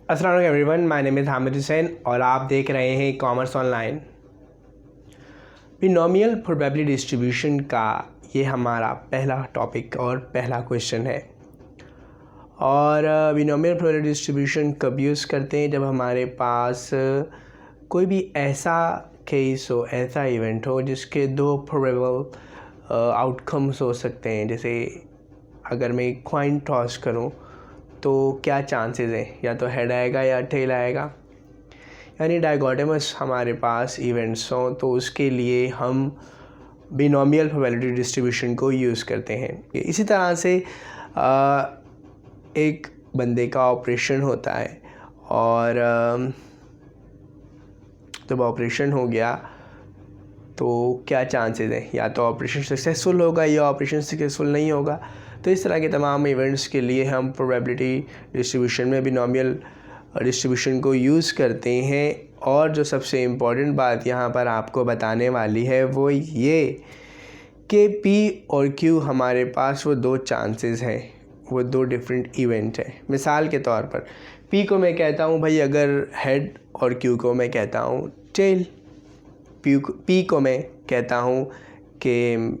अस्सलाम वालेकुम everyone, my name is Hamid Hussain और आप देख रहे हैं commerce online. Binomial probability distribution का ये हमारा पहला टॉपिक और पहला क्वेश्चन है। और बिनोमियल प्रोबेबिलिटी डिस्ट्रीब्यूशन कब यूज़ करते हैं? जब हमारे पास कोई भी ऐसा केस हो, ऐसा इवेंट हो जिसके दो प्रोबेबल आउटकम्स हो सकते हैं। जैसे अगर मैं कॉइन टॉस करूं तो क्या चांसेस हैं, या तो हेड आएगा या टेल आएगा। यानी डायगोटमस हमारे पास इवेंट्स हों तो उसके लिए हम बिनोमियल प्रोबेबिलिटी डिस्ट्रीब्यूशन को यूज़ करते हैं। इसी तरह से एक बंदे का ऑपरेशन होता है और जब ऑपरेशन हो गया तो क्या चांसेस हैं, या तो ऑपरेशन सक्सेसफुल होगा या ऑपरेशन सक्सेसफुल नहीं होगा। तो इस तरह के तमाम इवेंट्स के लिए हम प्रोबेबिलिटी डिस्ट्रीब्यूशन में बिनोमियल डिस्ट्रीब्यूशन को यूज़ करते हैं। और जो सबसे इम्पॉर्टेंट बात यहाँ पर आपको बताने वाली है वो ये कि P और Q हमारे पास वो दो चांसेस हैं, वो दो डिफरेंट इवेंट हैं। मिसाल के तौर पर P को मैं कहता हूँ भाई अगर हेड, और Q को मैं कहता हूँ टेल। P को मैं कहता हूँ कि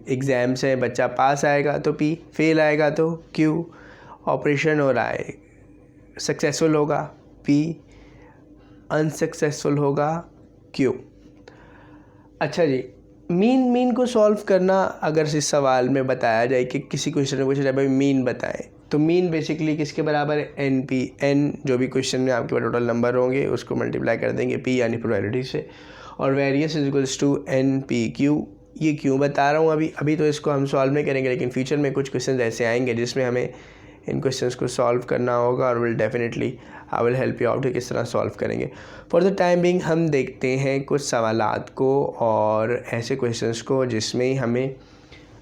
एग्ज़ाम से बच्चा पास आएगा तो P, फेल आएगा तो Q। ऑपरेशन हो रहा है, सक्सेसफुल होगा P, अनसक्सेसफुल होगा Q। अच्छा जी, मीन को सॉल्व करना अगर इस सवाल में बताया जाए कि किसी क्वेश्चन में पूछा जाए भाई मीन बताएं, तो मीन बेसिकली किसके बराबर है? NP। N जो भी क्वेश्चन में आपके पास टोटल नंबर होंगे उसको मल्टीप्लाई कर देंगे P यानी प्रोबेबिलिटी से, और variance is equals to NPQ। ये क्यों बता रहा हूँ अभी तो इसको हम सॉल्व नहीं करेंगे, लेकिन फ्यूचर में कुछ क्वेश्चन ऐसे आएंगे जिसमें हमें इन क्वेश्चंस को सॉल्व करना होगा और will definitely I will help you out कि किस तरह सॉल्व करेंगे। फॉर द टाइम बिंग हम देखते हैं कुछ सवालात को और ऐसे क्वेश्चंस को जिसमें हमें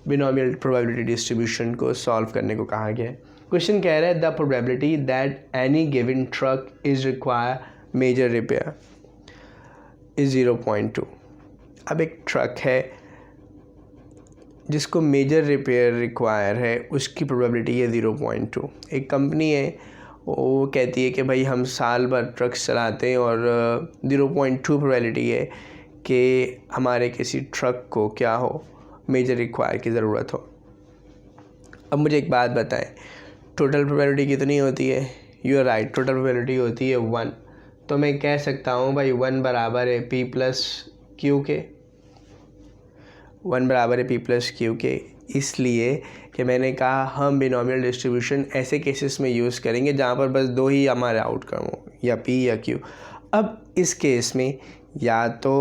बिनोमियल प्रोबेबिलिटी डिस्ट्रीब्यूशन को सॉल्व करने को कहा गया है। क्वेश्चन कह रहा है the probability that any given truck is require major repair is 0.2। अब एक ट्रक है जिसको मेजर रिपेयर रिक्वायर है, उसकी प्रोबेबिलिटी है 0.2। एक कंपनी है वो कहती है कि भाई हम साल भर ट्रक्स चलाते हैं और 0.2 प्रोबेबिलिटी है कि हमारे किसी ट्रक को क्या हो, मेजर रिक्वायर की ज़रूरत हो। अब मुझे एक बात बताएं, टोटल प्रोबेबिलिटी कितनी होती है? You are right, total probability होती है 1। तो मैं कह सकता हूँ भाई 1 बराबर है P प्लस Q के। 1 बराबर है P प्लस Q के, इसलिए कि मैंने कहा हम बिनोमियल डिस्ट्रीब्यूशन ऐसे केसेस में यूज़ करेंगे जहाँ पर बस दो ही हमारे आउटकम हो, या P या Q। अब इस केस में या तो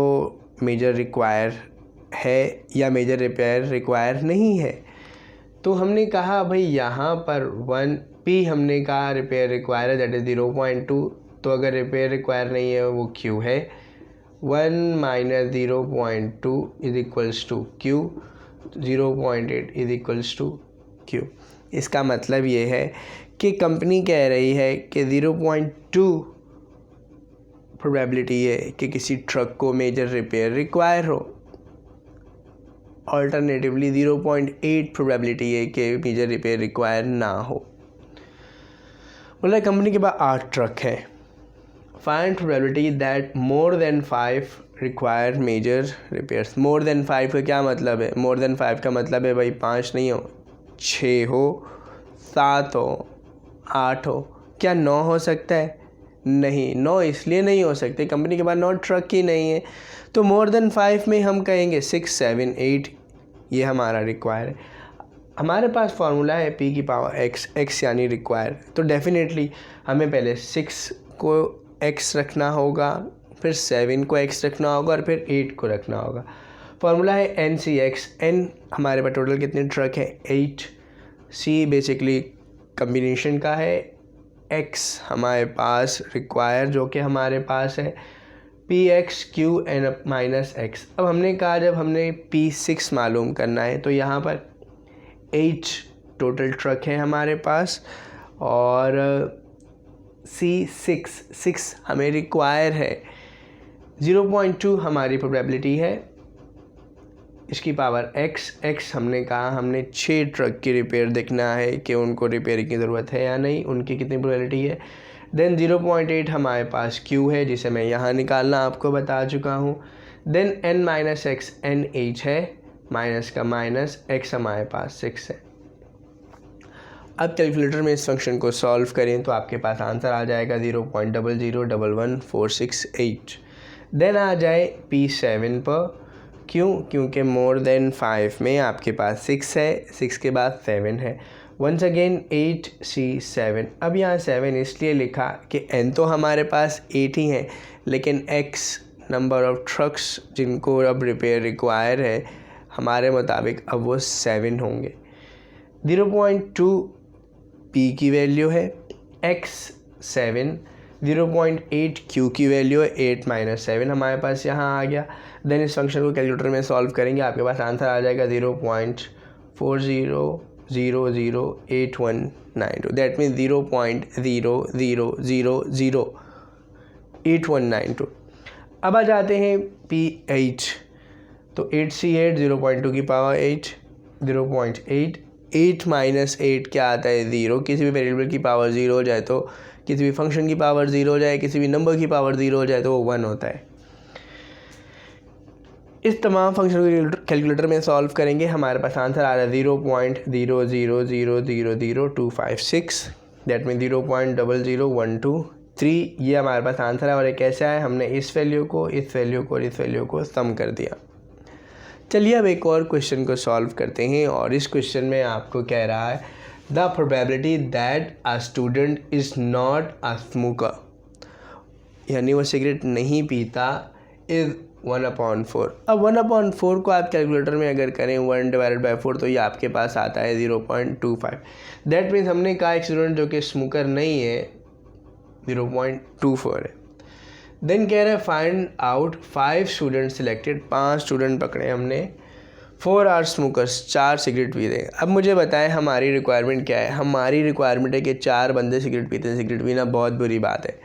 मेजर रिक्वायर है या मेजर रिपेयर रिक्वायर नहीं है। तो हमने कहा भाई यहाँ पर 1P हमने कहा रिपेयर रिक्वायर है, दैट इज़ 0.2। तो अगर रिपेयर रिक्वायर नहीं है वो Q है। 1 minus 0.2 is equals to Q, 0.8 is equals to Q। इसका मतलब ये है कि कंपनी कह रही है कि 0.2 प्रोबेबिलिटी है कि किसी ट्रक को मेजर रिपेयर रिक्वायर हो, ऑल्टरनेटिवली 0.8 प्रोबेबिलिटी है कि मेजर रिपेयर रिक्वायर ना हो। बोला कंपनी के पास 8 ट्रक है। Find probability that more than 5 require major repairs. More than 5 का क्या मतलब है? मोर देन 5 का मतलब है भाई 5 नहीं हो, 6 हो, 7 हो, 8 हो। क्या 9 हो सकता है? नहीं, 9 इसलिए नहीं हो सकते, कंपनी के पास 9 ट्रक ही नहीं है। तो मोर देन 5 में हम कहेंगे 6, 7, 8, ये हमारा रिक्वायर है। हमारे पास फार्मूला है P की पावर x यानी रिक्वायर। तो डेफिनेटली हमें पहले 6 को x रखना होगा, फिर 7 को x रखना होगा और फिर 8 को रखना होगा। फार्मूला है NCX। N हमारे पास टोटल कितने ट्रक है? 8। C बेसिकली कम्बिनेशन का है, X हमारे पास रिक्वायर जो कि हमारे पास है PX Q N minus X। अब हमने कहा जब हमने P6 मालूम करना है तो यहाँ पर 8 टोटल ट्रक है हमारे पास और C6 हमें रिक्वायर है। 0.2 हमारी प्रोबेबिलिटी है, इसकी पावर x हमने कहा हमने 6 ट्रक की रिपेयर देखना है कि उनको रिपेयर की ज़रूरत है या नहीं, उनकी कितनी प्रोबेबिलिटी है? देन 0.8 हमारे पास Q है जिसे मैं यहाँ निकालना आपको बता चुका हूँ। Then n minus x n h है, माइनस का माइनस x हमारे पास 6 है। अब कैलकुलेटर में इस फंक्शन को सॉल्व करें तो आपके पास आंसर आ जाएगा 0.0011468। देन आ जाए P7 पर, क्योंकि मोर देन 5 में आपके पास 6 है, 6 के बाद 7 है। Once again 8C7। अब यहाँ 7 इसलिए लिखा कि n तो हमारे पास 8 ही है, लेकिन x नंबर ऑफ ट्रक्स जिनको अब रिपेयर रिक्वायर है हमारे मुताबिक अब वो 7 होंगे। 0.2 P की वैल्यू है, x 7, 0.8 Q की वैल्यू है, 8 माइनस 7 हमारे पास यहाँ आ गया। देन इस फंक्शन को कैलकुलेटर में सॉल्व करेंगे, आपके पास आंसर आ जाएगा 0.40008192। That means 0.0008192। अब आ जाते हैं P8। तो 8C8 0.2 की पावर 8, 0.8, 8 माइनस 8 क्या आता है 0। किसी भी वेरिएबल की पावर 0 हो जाए तो, किसी भी फंक्शन की पावर 0 हो जाए, किसी भी नंबर की पावर 0 हो जाए तो वो 1 होता है। इस तमाम फंक्शन को कैलकुलेटर में सॉल्व करेंगे, हमारे पास आंसर आ रहा है 0.0000256। That mean 0.00123। ये हमारे पास आंसर है। और ये कैसे आया, हमने इस वैल्यू को, इस वैल्यू को और इस वैल्यू को सम कर दिया। चलिए अब एक और क्वेश्चन को सॉल्व करते हैं, और इस क्वेश्चन में आपको कह रहा है the probability that a student is not a smoker, यानी वो सिगरेट नहीं पीता, इज़ 1/4। अब 1/4 को आप कैलकुलेटर में अगर करें 1/4 तो ये आपके पास आता है 0.25। दैट मीन्स हमने कहा एक स्टूडेंट जो कि स्मोकर नहीं है 0.24 है। देन कह रहा है find out 5 student selected, 5 student पकड़े हमने, 4 आर स्मोकर्स, 4 सिगरेट पीते हैं। अब मुझे बताएं हमारी रिक्वायरमेंट क्या है। हमारी रिक्वायरमेंट है कि 4 बंदे सिगरेट पीते हैं। सिगरेट पीना बहुत बुरी बात है।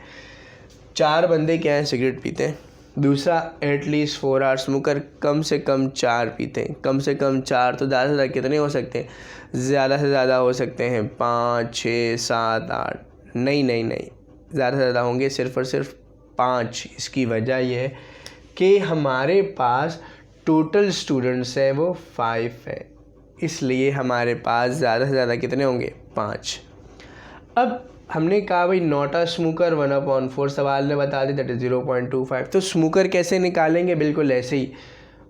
4 बंदे क्या हैं, सिगरेट पीते हैं। दूसरा एटलीस्ट 4 आर स्मोकर, कम से कम 4 पीते हैं। कम से कम 4 तो ज़्यादा से ज़्यादा कितने हो सकते हैं, ज़्यादा से ज़्यादा हो सकते हैं 5, 6, 7, 8, नहीं, ज़्यादा से ज़्यादा होंगे सिर्फ़ और सिर्फ 5। इसकी वजह यह है कि हमारे पास टोटल स्टूडेंट्स हैं वो 5 है, इसलिए हमारे पास ज़्यादा से ज़्यादा कितने होंगे, 5। अब हमने कहा भाई नॉट अ स्मोकर 1/4 सवाल ने बता दी, दैट इज़ 0.25। तो स्मोकर कैसे निकालेंगे, बिल्कुल ऐसे ही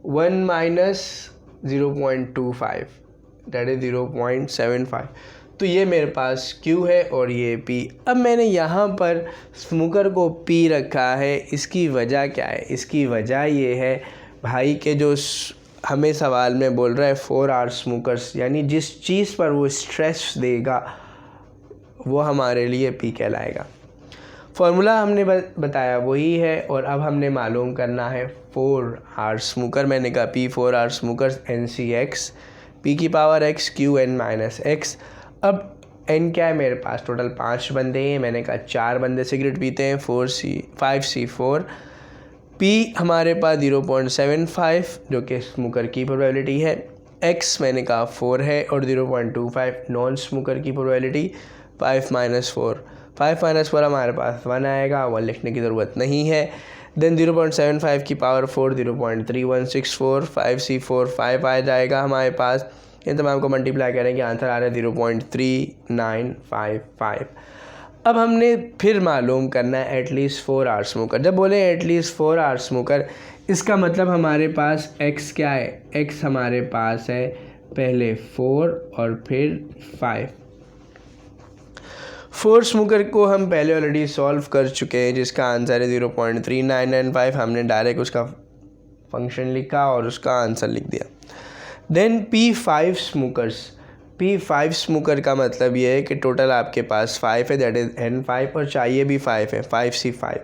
1 माइनस 0.25 दैट इज़ 0.75। तो ये मेरे पास Q है और ये P। अब मैंने यहाँ पर स्मोकर को P रखा है, इसकी वजह क्या है, इसकी वजह ये है भाई के जो हमें सवाल में बोल रहा है 4 आर स्मोकर्स, यानी जिस चीज़ पर वो स्ट्रेस देगा वो हमारे लिए P कहलाएगा। फॉर्मूला हमने बताया वही है, और अब हमने मालूम करना है 4 आर स्मोकर। मैंने कहा P 4 are smokers NCX, P की power X QN minus X। अब N क्या है मेरे पास, टोटल 5 बंदे हैं। मैंने कहा 4 बंदे सिगरेट पीते हैं, 5C4। P हमारे पास 0.75 जो कि स्मोकर की प्रोबेबिलिटी है। X मैंने कहा 4 है, और 0.25 नॉन स्मोकर की प्रोबेबिलिटी। 5 माइनस 4 हमारे पास 1 आएगा, 1 लिखने की ज़रूरत नहीं है। देन 0.75 की पावर 4 0.3164, 5C4 5 आ जाएगा हमारे पास। इन तमाम को मल्टीप्लाई करेंगे, आंसर आ रहा है 0.3955। अब हमने फिर मालूम करना है एटलीस्ट 4 आर स्मोकर। जब बोले एटलीस्ट 4 आर स्मोकर, इसका मतलब हमारे पास x क्या है, x हमारे पास है पहले 4 और फिर 5। 4 स्मोकर को हम पहले ऑलरेडी सॉल्व कर चुके हैं, जिसका आंसर है 0.3995। हमने डायरेक्ट उसका फंक्शन लिखा और उसका आंसर लिख दिया। देन P5 स्मोकर का मतलब ये है कि टोटल आपके पास 5 है, दैट इज़ N5, और चाहिए भी 5 है, 5C5।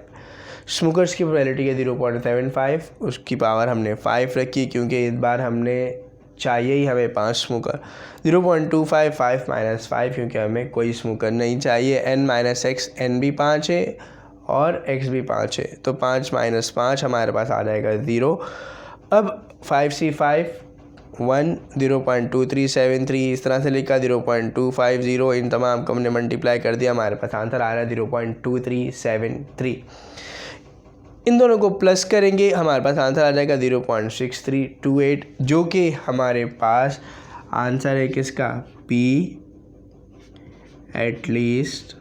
स्मोकर्स की प्रोबेबिलिटी है 0.75, उसकी पावर हमने 5 रखी क्योंकि इस बार हमने चाहिए ही हमें 5 स्मोकर। 0.25 5 माइनस 5 क्योंकि हमें कोई स्मोकर नहीं चाहिए। N माइनस X, N भी 5 है और X भी 5 है, तो 5 माइनस 5 हमारे पास आ जाएगा 0। अब 5C5 0.1, 0.2373, इस तरह से लिखा 0.250, इन तमाम को हमने मल्टीप्लाई कर दिया, हमारे पास आंसर आ रहा है 0.2373। इन दोनों को प्लस करेंगे, हमारे पास आंसर आ जाएगा 0.6328, जो कि हमारे पास आंसर है किसका, P at least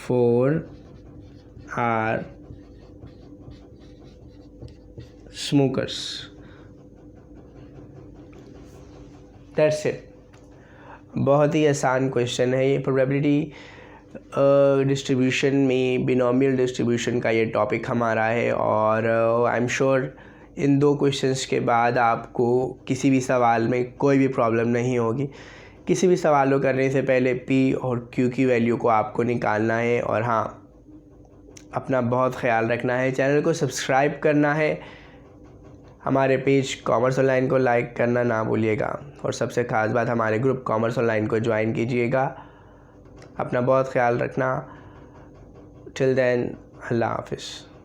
4 are smokers. That's it. बहुत ही आसान क्वेश्चन है ये। प्रोबेबिलिटी डिस्ट्रीब्यूशन में बिनोमियल डिस्ट्रीब्यूशन का ये टॉपिक हमारा है, और I am sure in 2 questions के बाद आपको किसी भी सवाल में कोई भी प्रॉब्लम नहीं होगी। किसी भी सवाल को करने से पहले P और Q की वैल्यू को आपको निकालना है, और हाँ, अपना बहुत ख्याल रखना है, चैनल को सब्सक्राइब करना है, हमारे पेज कॉमर्स ऑनलाइन को लाइक करना ना भूलिएगा, और सबसे ख़ास बात हमारे ग्रुप कॉमर्स ऑनलाइन को ज्वाइन कीजिएगा। अपना बहुत ख्याल रखना। टिल देन, अल्लाह हाफिज़।